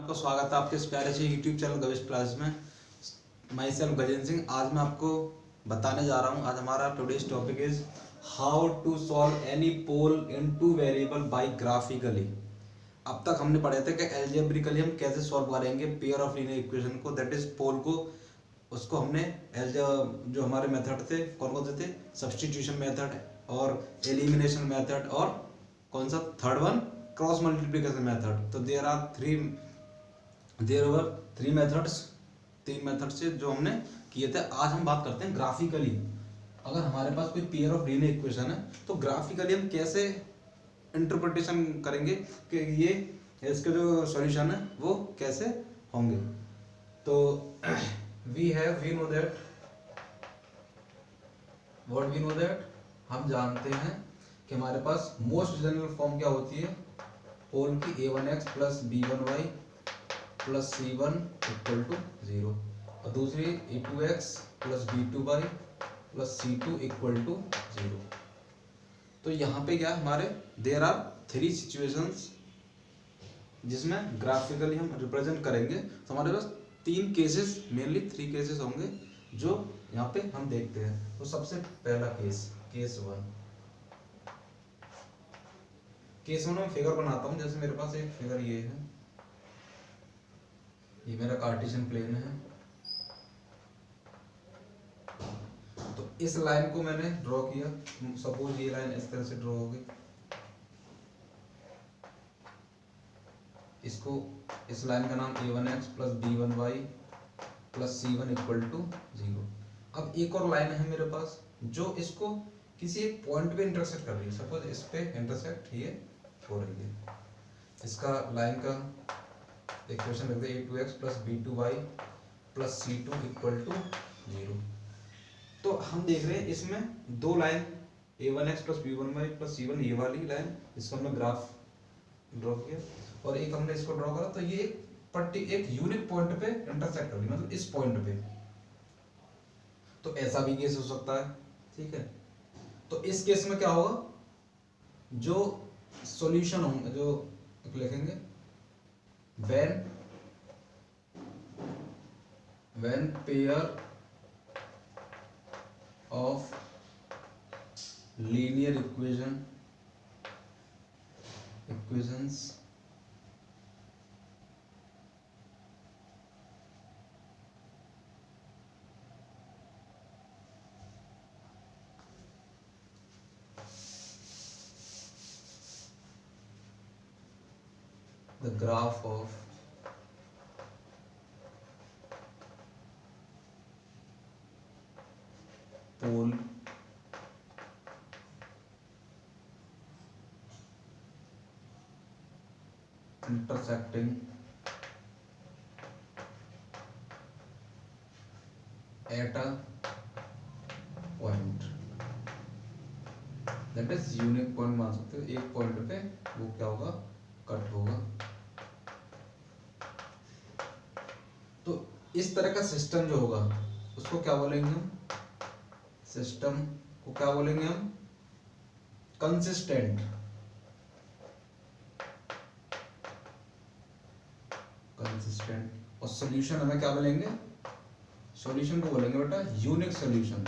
आपका स्वागत है आपके इस प्यारे से यूट्यूब चैनल गवेश क्लास में। Myself Gajendra Singh. आज मैं आपको बताने जा रहा हूँ। आज हमारा today's topic is how to solve any पोल in two variable by graphically. अब तक हमने पढ़े थे कि एल्जेब्रिकली हम कैसे सॉल्व करेंगे पेयर ऑफ लीनियर इक्वेशन को, दैट इज पोल को। उसको हमने जो हमारे मेथड थे कौन कौन से थे, सब्सटीट्यूशन मेथड और एलिमिनेशन मेथड और कौन सा third one, cross multiplication method. तो देयर वर थ्री मेथड्स, तीन मेथड्स से जो हमने किए थे। आज हम बात करते हैं ग्राफिकली। अगर हमारे पास कोई पेयर ऑफ लीनियर इक्वेशन है तो ग्राफिकली हम कैसे इंटरप्रिटेशन करेंगे कि ये इसके जो सॉल्यूशन है वो कैसे होंगे। तो we know that what we know that, हम जानते हैं कि हमारे पास मोस्ट जनरल फॉर्म क्या होती है पोल की, a1x plus b1y plus c1 equal to 0 और दूसरी a2x plus b2y plus c2 equal to 0। तो यहाँ पे क्या हमारे देयर आर थ्री सिचुएशंस जिसमें ग्राफिकली हम रिप्रेजेंट करेंगे। तो हमारे पास तीन केसेस, मेनली थ्री केसेस होंगे जो यहाँ पे हम देखते हैं। तो सबसे पहला केस वन में फिगर बनाता हूँ। जैसे मेरे पास एक फिगर ये है, ये मेरा कार्टेशियन प्लेन है। तो इस लाइन को मैंने ड्रॉ किया, सपोज ये लाइन इस तरह से ड्रॉ हो गई। इसको, इस लाइन का नाम a1x plus b1y plus c1 equal to 0। अब एक और लाइन है मेरे पास जो इसको किसी एक पॉइंट पे इंटरसेक्ट कर रही है। सपोज इस पे इंटरसेक्ट ये हो रही है। इसका लाइन का इक्वेशन रखते हैं a2x plus b2y plus c2 equal to 0। तो हम देख रहे हैं इसमें दो line a1x plus b1y plus c1, ये वाली लाइन इसको हमने ग्राफ ड्रॉ किया और एक हमने इसको ड्रॉ करा। तो ये एक यूनिक पॉइंट पे इंटरसेक्ट कर रही है, मतलब इस पॉइंट पे। तो ऐसा भी केस हो सकता है, ठीक है। तो इस केस में क्या होगा, जो सॉल्यूशन होंगे, जो लिखेंगे when pair of linear equations the graph of pole intersecting at a point, that is unique point मान सकते हो। एक पॉइंट पे वो क्या होगा, कट होगा। तो इस तरह का सिस्टम जो होगा उसको क्या बोलेंगे हम, सिस्टम को क्या बोलेंगे हम, कंसिस्टेंट। और सॉल्यूशन हमें क्या बोलेंगे, सॉल्यूशन को बोलेंगे बेटा यूनिक सॉल्यूशन।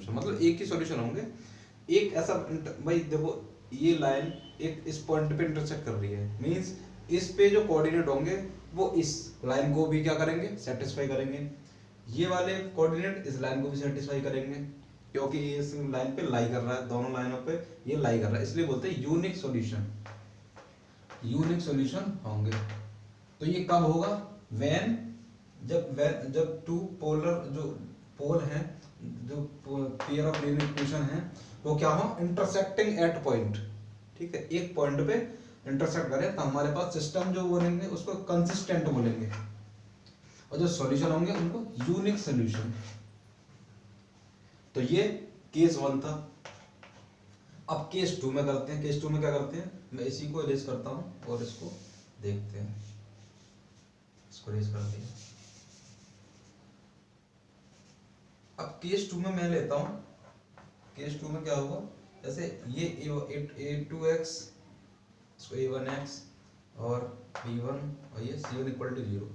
मतलब एक ही सॉल्यूशन होंगे। एक ऐसा, भाई देखो ये लाइन एक इस पॉइंट पे इंटरसेक्ट कर रही है, मींस इस पे जो कोऑर्डिनेट होंगे वो इस लाइन को भी क्या करेंगे, सेटिस्फाई करेंगे। ये वाले कोऑर्डिनेट इस लाइन को भी सेटिस्फाई करेंगे क्योंकि ये इस लाइन पे लाई कर रहा है, दोनों लाइनों पे ये लाई कर रहा है, इसलिए बोलते हैं यूनिक सॉल्यूशन। यूनिक सॉल्यूशन होंगे। तो ये कब होगा, जब टू पोलर जो पोल हैं, जो पेयर ऑफ लीनियर इक्वेशन है, वो क्या हो, इंटरसेक्टिंग एट पॉइंट, ठीक है, एक पॉइंट पे इंटरसेक्ट करें। तो हमारे पास सिस्टम जो बोलेंगे उसको कंसिस्टेंट बोलेंगे और जो सॉल्यूशन होंगे उनको यूनिक सॉल्यूशन। तो ये केस वन था। अब केस टू में करते हैं। केस टू में क्या करते हैं, मैं इसी को इरेज करता हूं और इसको देखते हैं। इसको इरेज कर दिया। अब केस टू में मैं लेता हूं, केस टू में क्या होगा, जैसे ये a2x इसको a1x और b1 और ये c1 इक्वल टू 0।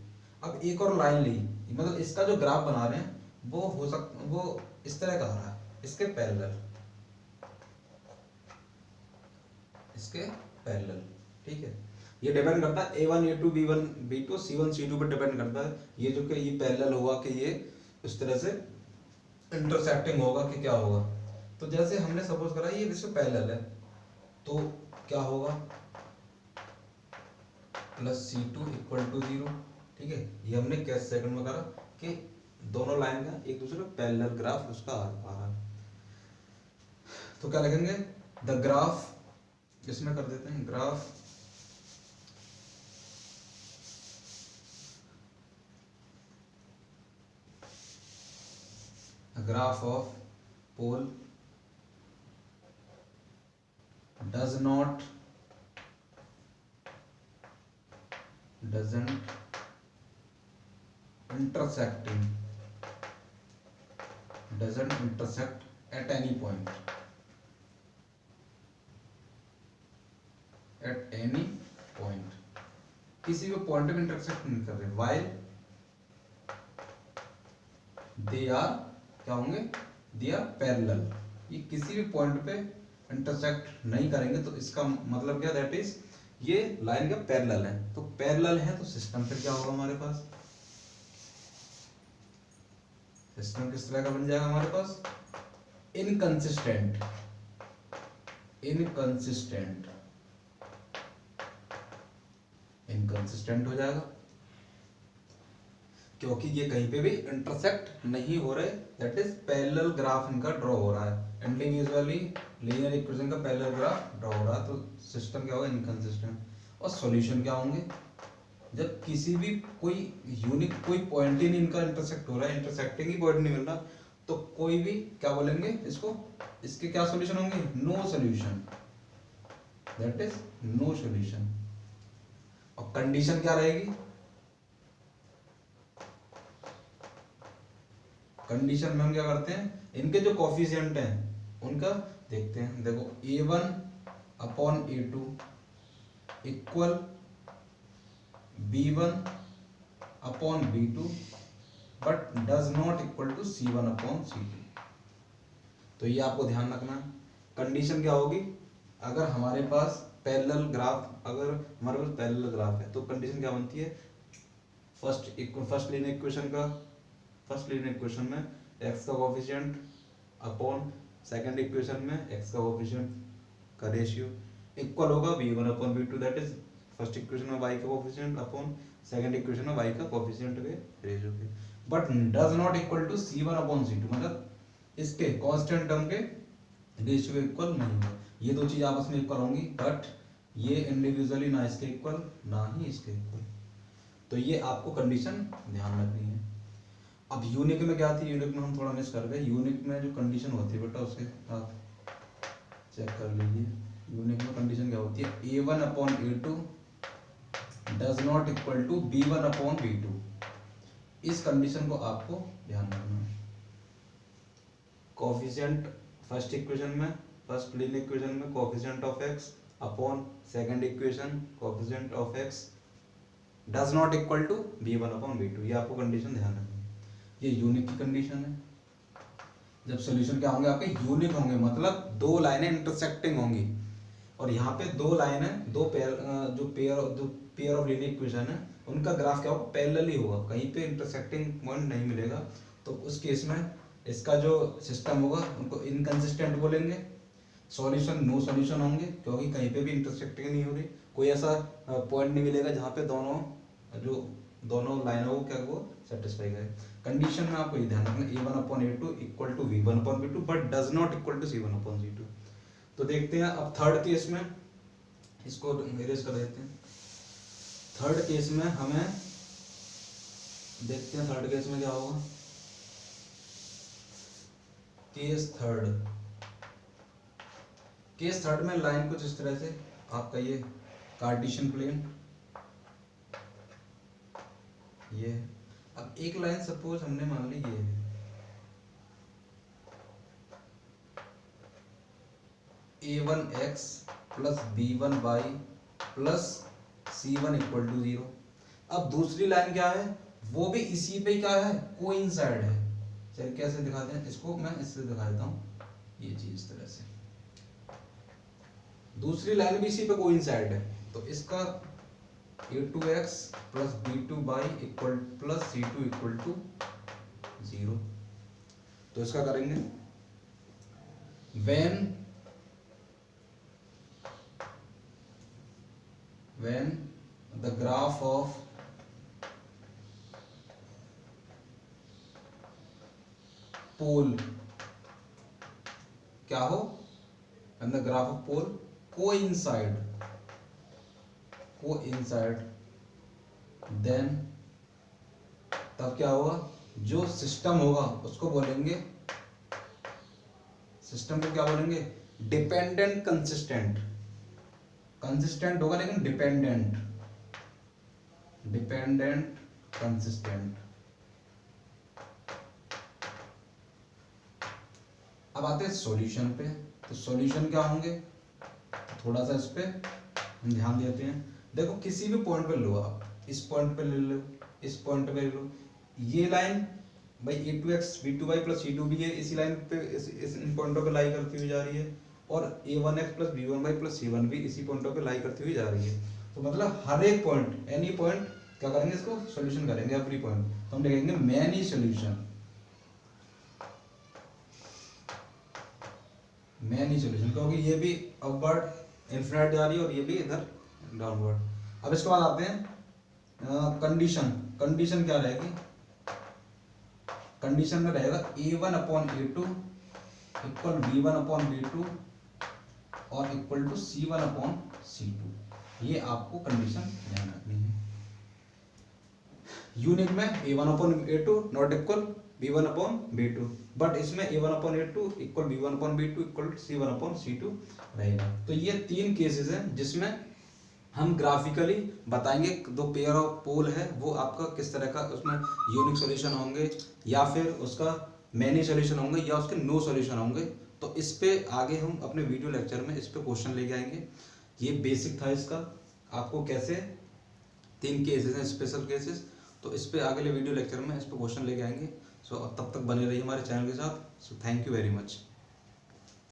अब एक और लाइन ली, मतलब इसका जो ग्राफ बना रहे हैं वो इस तरह का आ रहा है, इसके पैरेलल, ठीक है। ये डिपेंड करता है a1 a2 b1 b2 c1 c2 पर डिपेंड करता है ये जो कि ये पैरेलल होगा कि ये इस तरह से इंटरसेक्टिंग होगा कि क्या होगा। तो जैसे हमने सपोज करा ये विश्व पैरेलल है तो क्या होगा प्लस c2 इक्वल टू 0, ठीक है। ये हमने कैसे सेकंड में करा कि दोनों लाइन का एक दूसरे पैरेलल ग्राफ उसका आ रहा है। तो क्या लिखेंगे, द ग्राफ, इसमें कर देते हैं graph of pole doesn't intersect at any point, किसी भी पॉइंट पे इंटरसेक्ट नहीं कर रहे, while they are क्या होंगे, they are parallel। ये किसी भी पॉइंट पे इंटरसेक्ट नहीं करेंगे तो इसका मतलब क्या, दैट इज ये लाइन का पैरेलल है। तो पैरेलल है तो सिस्टम फिर क्या होगा हमारे पास, सिस्टम किस तरह का बन जाएगा हमारे पास, इनकंसिस्टेंट हो जाएगा, क्योंकि ये कहीं पे भी इंटरसेक्ट नहीं हो रहे, दैट इज पैरेलल ग्राफ इनका ड्रॉ हो रहा है, इंडिविजुअली लीनियर इक्वेशन का पैरेलल ग्राफ ड्रॉ हो रहा है, तो सिस्टम क्या होगा, इनकंसिस्टेंट। और सॉल्यूशन क्या होंगे, जब किसी भी कोई यूनिक कोई पॉइंट ही नहीं इनका इंटरसेक्ट हो रहा है, इंटरसेक्टिंग ही पॉइंट नहीं मिल रहा, तो कोई भी क्या बोलेंगे इसको, इसके क्या सॉल्यूशन होंगे, no solution, that is no solution. और कंडीशन क्या रहेगी, कंडीशन में हम क्या करते हैं, इनके जो कोफिशिएंट हैं उनका देखते हैं। देखो a1 upon a2 equal b1 upon b2 but does not equal to c1 upon c2। तो ये आपको ध्यान रखना है। कंडीशन क्या होगी, अगर हमारे पास पैरेलल ग्राफ है तो कंडीशन क्या बनती है, फर्स्ट लीनियर इक्वेशन में x का कोफिशिएंट अपॉन सेकंड इक्वेशन में x का कोफिशिएंट का रेशियो इक्वल होगा b1 upon b2, that is first equation में y का कोफिशिएंट अपॉन सेकंड इक्वेशन में y का कोफिशिएंट के रेशियो के, but does not equal to c1 upon c2, मतलब इसके कांस्टेंट टर्म के रेशियो इक्वल नहीं होगा। ये दो चीज आपस में इक्वल होंगी, बट ये इंडिविजुअली ना इसके इक्वल ना ही इसके इक्वल। तो ये आपको कंडीशन ध्यान रखनी है। अब यूनिक में क्या थी, यूनिक में हम थोड़ा मिस कर गए। यूनिक में जो कंडीशन होती है बेटा उसके आप चेक कर लीजिए। यूनिक में कंडीशन क्या होती है, a1 upon a2 does not equal to b1 upon b2। इस कंडीशन को आपको ध्यान रखना है। कोफिशिएंट फर्स्ट लीनियर इक्वेशन में coefficient of x upon second equation coefficient of x does not equal to b1 upon b2। ये आपको condition ध्यान रखना है। ये यूनिक की कंडीशन है। जब सॉल्यूशन क्या होंगे आपके, यूनिक होंगे, मतलब दो लाइनें इंटरसेक्टिंग होंगी। और यहाँ पे दो लाइनें, दो पेयर ऑफ लीनियर इक्वेशन है, उनका ग्राफ क्या होगा, पैरेलल ही होगा, कहीं पे इंटरसेक्टिंग पॉइंट नहीं मिलेगा। तो उस केस में इसका जो सिस्टम होगा उनको इनकंसिस्टेंट बोलेंगे। सॉल्यूशन नो सॉल्यूशन होंगे, क्योंकि कहीं पे भी इंटरसेक्टिंग नहीं हो रही, कोई ऐसा पॉइंट नहीं मिलेगा जहाँ पे दोनों लाइनों को क्या वो सेटिस्फाई करे। कंडीशन में आपको ये ध्यान रखना, a1 upon a2 equal to v1 upon v2 but does not equal to c1 upon c2। तो देखते हैं अब थर्ड केस में, इसको इरेज कर देते हैं। थर्ड केस में हमें देखते हैं, थर्ड केस में क्या होगा। केस थर्ड में लाइन कुछ इस तरह से, आपका ये कार्टेशियन प्लेन ये। अब एक लाइन सपोज हमने मान ली ये है, a1x plus b1y plus C1 equal to 0। अब दूसरी लाइन क्या है, वो भी इसी पे क्या है, कोइंसाइड है। चलिए कैसे दिखाते हैं इसको, मैं इससे दिखा देता हूँ, ये चीज इस तरह से, दूसरी लाइन भी इसी पे कोइंसाइड है। तो इसका a2x plus b2y equal plus c2 equal to 0। तो इसका करेंगे when the graph of pole क्या हो, when the graph of pole coincide then तब क्या होगा, जो सिस्टम होगा उसको बोलेंगे, सिस्टम को क्या बोलेंगे, डिपेंडेंट कंसिस्टेंट। कंसिस्टेंट होगा लेकिन डिपेंडेंट कंसिस्टेंट। अब आते हैं सॉल्यूशन पे। तो सॉल्यूशन क्या होंगे, थोड़ा सा इस पे हम ध्यान देते हैं। देखो किसी भी पॉइंट पे लो आप, इस पॉइंट पे ले लो, इस पॉइंट पे ले लो, ये लाइन भाई a2x b2y प्लस c2 भी है, इसी लाइन पे इन पॉइंटों पे लाई करती हुई जा रही है, और a1x plus b1y plus c1 भी इसी पॉइंटों पे लाई करती हुई जा रही है। तो मतलब हर एक पॉइंट, एनी पॉइंट क्या करेंगे, इसको सॉल्यूशन करेंगे एवरी पॉइंट। तो हम लिखेंगे मैनी सॉल्यूशन, क्योंकि ये भी अपवर्ड इनफिनिट जा रही है और ये भी इधर डाउनवर्ड। अब इसके बाद आते हैं कंडीशन। कंडीशन क्या रहेगी, कंडीशन में रहेगा a1 upon a2 equal b1 upon b2 और equal to c1 upon c2। ये आपको कंडीशन ध्यान रखनी है। यूनिट में a1 upon a2 not equal b1 upon b2, but इसमें a1 upon a2 equal b1 upon b2 equal c1 upon c2 रहेगा। तो ये तीन केसेस हैं जिसमें हम ग्राफिकली बताएंगे दो पेयर ऑफ पोल है वो आपका किस तरह का, उसमें यूनिक सॉल्यूशन होंगे या फिर उसका मैनी सॉल्यूशन होंगे या उसके नो सॉल्यूशन होंगे। तो इस पे आगे हम अपने वीडियो लेक्चर में इस पे क्वेश्चन लेके आएंगे। ये बेसिक था इसका, आपको कैसे तीन केसेस हैं स्पेशल केसेस, तो इस पे अगले वीडियो लेक्चर में इस पे क्वेश्चन लेके आएंगे। सो तब तक बने रहिए हमारे चैनल के साथ। So thank you very much.